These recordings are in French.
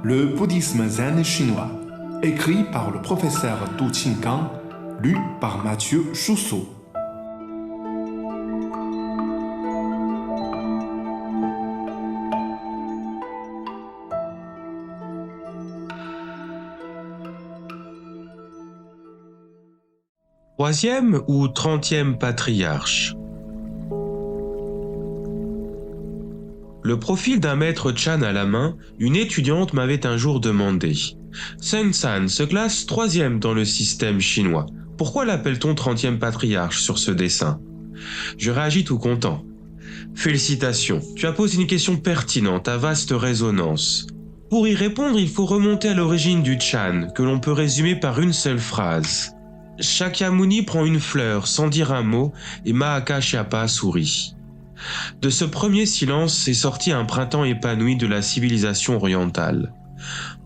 Le bouddhisme zen chinois, écrit par le professeur Du Qinggang, lu par Mathieu Chousseau. Troisième ou 30e patriarche. Le profil d'un maître Chan à la main, une étudiante m'avait un jour demandé. Sun San se classe 3e dans le système chinois. Pourquoi l'appelle-t-on 30e patriarche sur ce dessin? Je réagis tout content. Félicitations, tu as posé une question pertinente à vaste résonance. Pour y répondre, il faut remonter à l'origine du Chan, que l'on peut résumer par une seule phrase. Shakyamuni prend une fleur sans dire un mot et Mahakashyapa sourit. De ce premier silence est sorti un printemps épanoui de la civilisation orientale.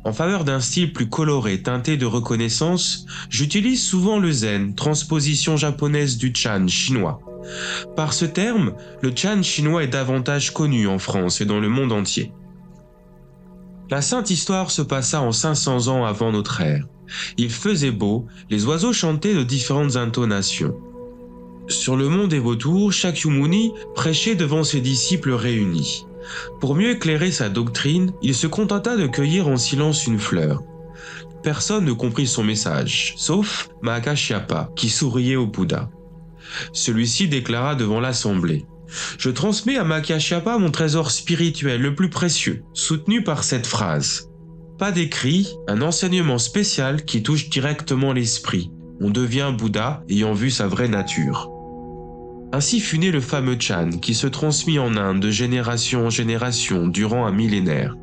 En faveur d'un style plus coloré, teinté de reconnaissance, j'utilise souvent le zen, transposition japonaise du Chan chinois. Par ce terme, le Chan chinois est davantage connu en France et dans le monde entier. La sainte histoire se passa en 500 ans avant notre ère. Il faisait beau, les oiseaux chantaient de différentes intonations. Sur le mont des vautours, Shakyamuni prêchait devant ses disciples réunis. Pour mieux éclairer sa doctrine, il se contenta de cueillir en silence une fleur. Personne ne comprit son message, sauf Mahakashyapa, qui souriait au Bouddha. Celui-ci déclara devant l'assemblée. Je transmets à Mahakashyapa mon trésor spirituel le plus précieux, soutenu par cette phrase. Pas d'écrit, un enseignement spécial qui touche directement l'esprit. On devient Bouddha ayant vu sa vraie nature. Ainsi fut né le fameux Chan qui se transmit en Inde de génération en génération durant un millénaire.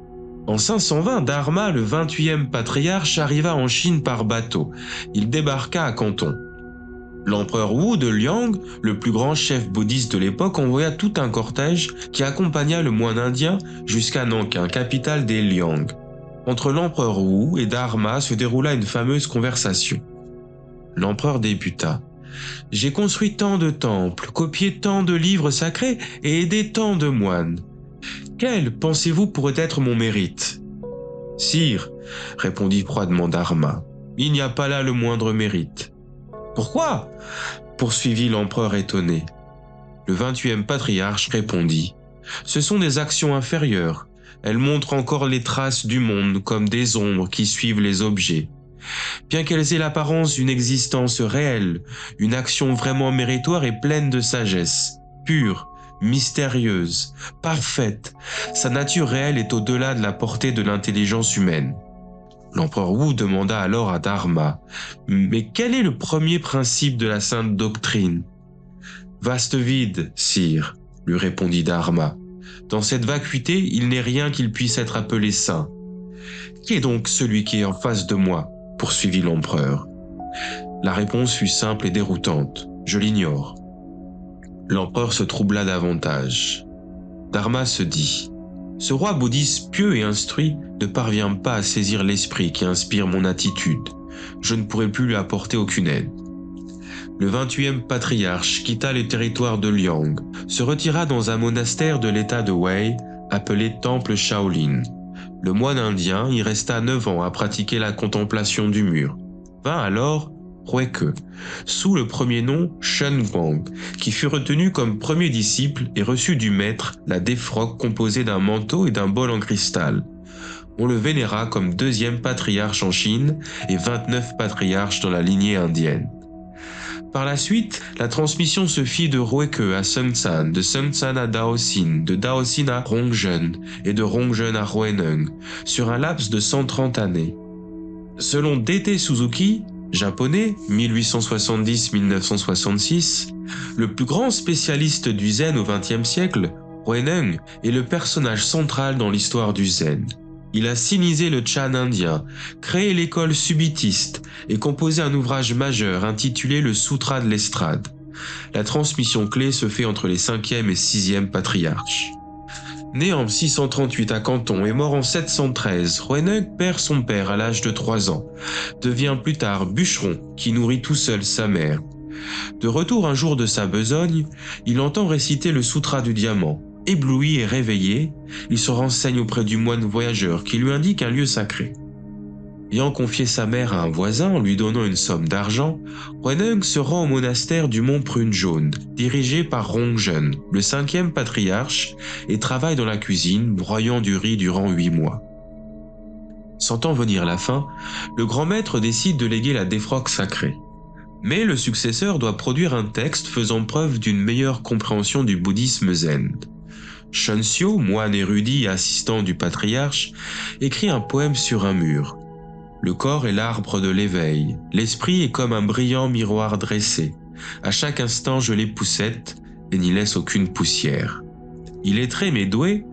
En 520, Dharma, le 28e patriarche, arriva en Chine par bateau. Il débarqua à Canton. L'empereur Wu de Liang, le plus grand chef bouddhiste de l'époque, envoya tout un cortège qui accompagna le moine indien jusqu'à Nankin, capitale des Liang. Entre l'empereur Wu et Dharma se déroula une fameuse conversation. L'empereur débuta. « J'ai construit tant de temples, copié tant de livres sacrés et aidé tant de moines. Quel, pensez-vous, pourrait être mon mérite ?»« Sire, répondit froidement Dharma, il n'y a pas là le moindre mérite. »« Pourquoi ?» poursuivit l'empereur étonné. Le 28e patriarche répondit. « Ce sont des actions inférieures. Elles montrent encore les traces du monde comme des ombres qui suivent les objets. Bien qu'elles aient l'apparence d'une existence réelle, une action vraiment méritoire et pleine de sagesse, pure, mystérieuse, parfaite, sa nature réelle est au-delà de la portée de l'intelligence humaine. » L'empereur Wu demanda alors à Dharma, « Mais quel est le premier principe de la sainte doctrine ?»« Vaste vide, sire, » lui répondit Dharma. « Dans cette vacuité, il n'est rien qu'il puisse être appelé saint. »« Qui est donc celui qui est en face de moi ?» poursuivit l'empereur. La réponse fut simple et déroutante. « Je l'ignore. » L'empereur se troubla davantage. Dharma se dit « Ce roi bouddhiste pieux et instruit ne parvient pas à saisir l'esprit qui inspire mon attitude. Je ne pourrai plus lui apporter aucune aide. » Le 28e patriarche quitta le territoire de Liang, se retira dans un monastère de l'état de Wei, appelé Temple Shaolin. Le moine indien y resta 9 ans à pratiquer la contemplation du mur. Vint alors Huike, sous le premier nom Shen Guang, qui fut retenu comme premier disciple et reçut du maître la défroque composée d'un manteau et d'un bol en cristal. On le vénéra comme 2e patriarche en Chine et 29 patriarches dans la lignée indienne. Par la suite, la transmission se fit de Huike à Sun San, de Sun San à Daoxin, de Daoxin à Rongzhen et de Rongzhen à Huineng, sur un laps de 130 années. Selon D.T. Suzuki, japonais, 1870-1966, le plus grand spécialiste du zen au XXe siècle, Huineng est le personnage central dans l'histoire du zen. Il a sinisé le Chan indien, créé l'école subitiste et composé un ouvrage majeur intitulé le Sutra de l'estrade. La transmission clé se fait entre les 5e et 6e patriarches. Né en 638 à Canton et mort en 713, Huineng perd son père à l'âge de 3 ans, devient plus tard bûcheron qui nourrit tout seul sa mère. De retour un jour de sa besogne, il entend réciter le Sutra du diamant Ébloui et réveillé, il se renseigne auprès du moine voyageur qui lui indique un lieu sacré. Ayant confié sa mère à un voisin en lui donnant une somme d'argent, Hwenung se rend au monastère du mont Prune Jaune, dirigé par Rongjeon, le 5e patriarche, et travaille dans la cuisine, broyant du riz durant 8 mois. Sentant venir la fin, le grand maître décide de léguer la défroque sacrée. Mais le successeur doit produire un texte faisant preuve d'une meilleure compréhension du bouddhisme zen. Shunshyo, moine érudit et assistant du patriarche, écrit un poème sur un mur. Le corps est l'arbre de l'éveil, l'esprit est comme un brillant miroir dressé. À chaque instant je l'époussette et n'y laisse aucune poussière. Illettré mais doué,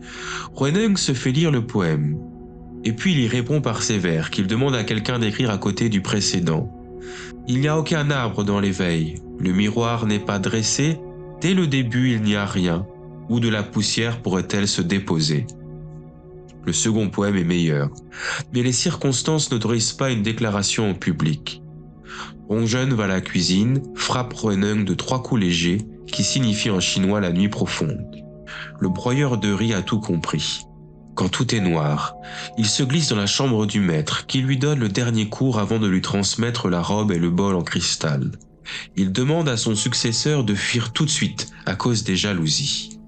Hwenung se fait lire le poème. Et puis il y répond par ces vers qu'il demande à quelqu'un d'écrire à côté du précédent. Il n'y a aucun arbre dans l'éveil, le miroir n'est pas dressé, dès le début il n'y a rien, où de la poussière pourrait-elle se déposer? Le second poème est meilleur, mais les circonstances n'autorisent pas une déclaration au public. Rongjeon va à la cuisine, frappe Hwenung de 3 coups légers, qui signifient en chinois la nuit profonde. Le broyeur de riz a tout compris. Quand tout est noir, il se glisse dans la chambre du maître, qui lui donne le dernier cours avant de lui transmettre la robe et le bol en cristal. Il demande à son successeur de fuir tout de suite à cause des jalousies.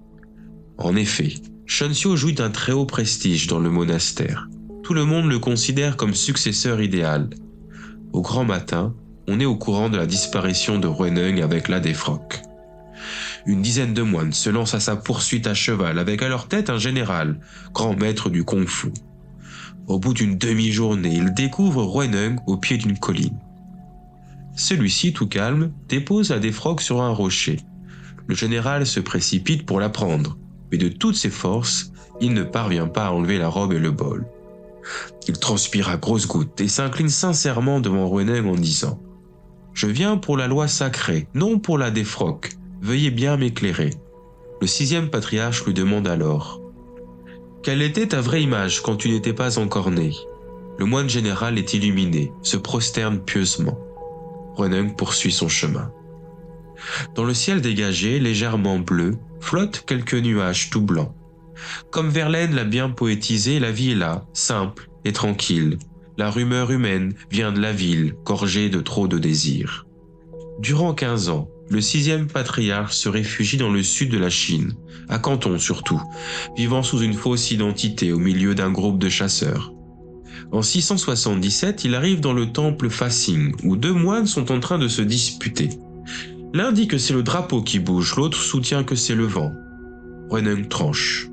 En effet, Shunshyo jouit d'un très haut prestige dans le monastère. Tout le monde le considère comme successeur idéal. Au grand matin, on est au courant de la disparition de Hwenung avec la défroque. Une dizaine de moines se lancent à sa poursuite à cheval avec à leur tête un général, grand maître du kung-fu. Au bout d'une demi-journée, ils découvrent Hwenung au pied d'une colline. Celui-ci, tout calme, dépose la défroque sur un rocher. Le général se précipite pour la prendre, mais de toutes ses forces, il ne parvient pas à enlever la robe et le bol. Il transpire à grosses gouttes et s'incline sincèrement devant Hwenung en disant « Je viens pour la loi sacrée, non pour la défroque. Veuillez bien m'éclairer. » Le 6e patriarche lui demande alors « Quelle était ta vraie image quand tu n'étais pas encore né ?» Le moine général est illuminé, se prosterne pieusement. Hwenung poursuit son chemin. Dans le ciel dégagé, légèrement bleu, flottent quelques nuages tout blancs. Comme Verlaine l'a bien poétisé, la vie est là, simple et tranquille. La rumeur humaine vient de la ville, gorgée de trop de désirs. Durant 15 ans, le 6e patriarche se réfugie dans le sud de la Chine, à Canton surtout, vivant sous une fausse identité au milieu d'un groupe de chasseurs. En 677, il arrive dans le temple Faxing, où 2 moines sont en train de se disputer. L'un dit que c'est le drapeau qui bouge, l'autre soutient que c'est le vent. Hwenung tranche.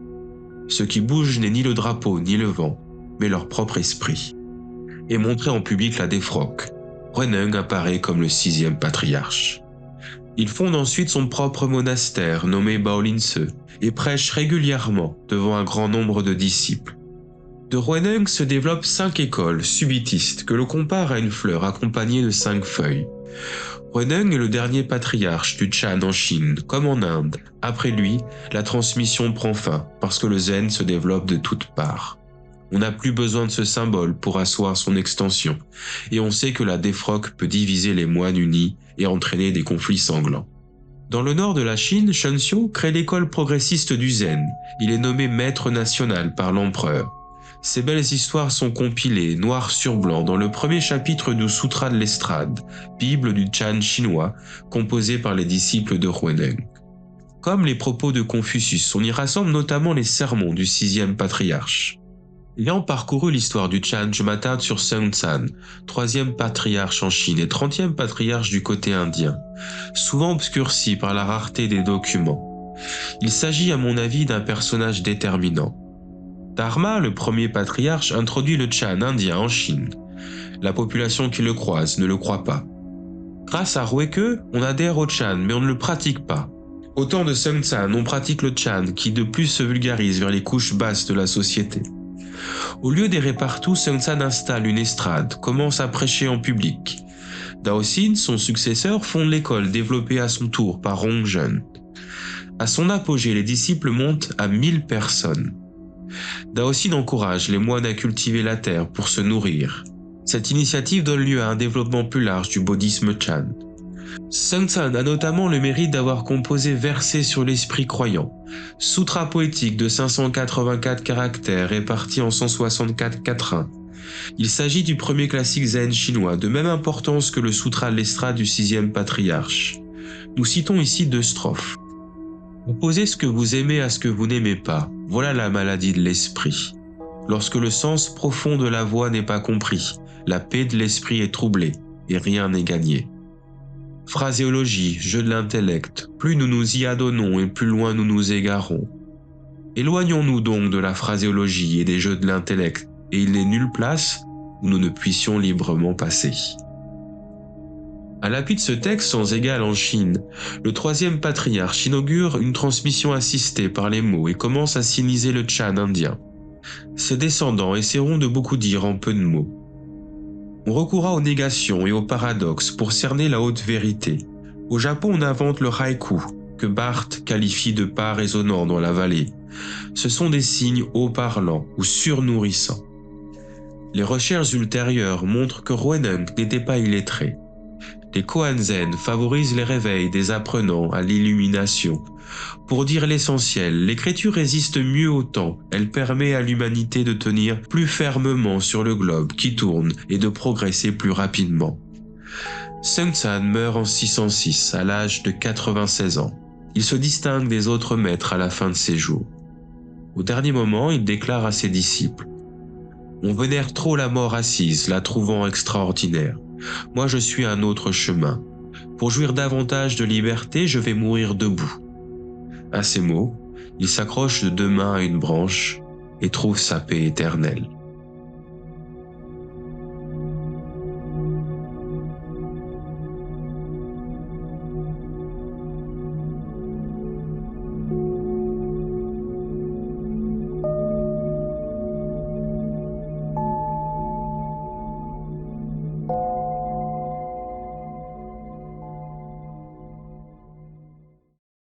Ce qui bouge n'est ni le drapeau ni le vent, mais leur propre esprit. Et montrer en public la défroque, Hwenung apparaît comme le 6e patriarche. Il fonde ensuite son propre monastère nommé Baolinse et prêche régulièrement devant un grand nombre de disciples. De Hwenung se développent 5 écoles subitistes que l'on compare à une fleur accompagnée de 5 feuilles. Hwenung est le dernier patriarche du Chan en Chine, comme en Inde. Après lui, la transmission prend fin parce que le zen se développe de toutes parts. On n'a plus besoin de ce symbole pour asseoir son extension, et on sait que la défroque peut diviser les moines unis et entraîner des conflits sanglants. Dans le nord de la Chine, Shunshyo crée l'école progressiste du zen. Il est nommé maître national par l'empereur. Ces belles histoires sont compilées, noir sur blanc, dans le premier chapitre du Sutra de l'Estrade, Bible du Chan chinois, composé par les disciples de Hwenung. Comme les propos de Confucius, on y rassemble notamment les sermons du 6e patriarche. Ayant parcouru l'histoire du Chan, je m'attarde sur Sun Tsan, 3e patriarche en Chine et 30e patriarche du côté indien, souvent obscurci par la rareté des documents. Il s'agit à mon avis d'un personnage déterminant. Dharma, le premier patriarche, introduit le Chan indien en Chine. La population qui le croise ne le croit pas. Grâce à Huike, on adhère au Chan, mais on ne le pratique pas. Au temps de Sun Tsan, on pratique le Chan, qui de plus se vulgarise vers les couches basses de la société. Au lieu d'errer partout, Sun Tsan installe une estrade, commence à prêcher en public. Daoxin, son successeur, fonde l'école développée à son tour par Rongjeon. À son apogée, les disciples montent à 1000 personnes. Daoxin encourage les moines à cultiver la terre pour se nourrir. Cette initiative donne lieu à un développement plus large du bouddhisme Chan. Sun Tzu a notamment le mérite d'avoir composé Versets sur l'esprit croyant, sutra poétique de 584 caractères répartis en 164 quatrains. Il s'agit du premier classique zen chinois, de même importance que le Sutra de l'Estra du 6e patriarche. Nous citons ici 2 strophes. Opposez ce que vous aimez à ce que vous n'aimez pas, voilà la maladie de l'esprit. Lorsque le sens profond de la voix n'est pas compris, la paix de l'esprit est troublée, et rien n'est gagné. Phraséologie, jeu de l'intellect, plus nous nous y adonnons et plus loin nous nous égarons. Éloignons-nous donc de la phraséologie et des jeux de l'intellect, et il n'est nulle place où nous ne puissions librement passer. À l'appui de ce texte sans égal en Chine, le 3e patriarche inaugure une transmission assistée par les mots et commence à siniser le Chan indien. Ses descendants essaieront de beaucoup dire en peu de mots. On recourra aux négations et aux paradoxes pour cerner la haute vérité. Au Japon, on invente le haïku, que Barthes qualifie de pas résonnant dans la vallée. Ce sont des signes haut-parlants ou surnourrissants. Les recherches ultérieures montrent que Ruoneng n'était pas illettré. Les koans zen favorisent les réveils des apprenants à l'illumination. Pour dire l'essentiel, l'écriture résiste mieux au temps, elle permet à l'humanité de tenir plus fermement sur le globe qui tourne et de progresser plus rapidement. Sun Tzu meurt en 606 à l'âge de 96 ans. Il se distingue des autres maîtres à la fin de ses jours. Au dernier moment, il déclare à ses disciples: « On vénère trop la mort assise, la trouvant extraordinaire. Moi je suis un autre chemin. Pour jouir davantage de liberté, je vais mourir debout. » À ces mots, il s'accroche de 2 mains à une branche et trouve sa paix éternelle.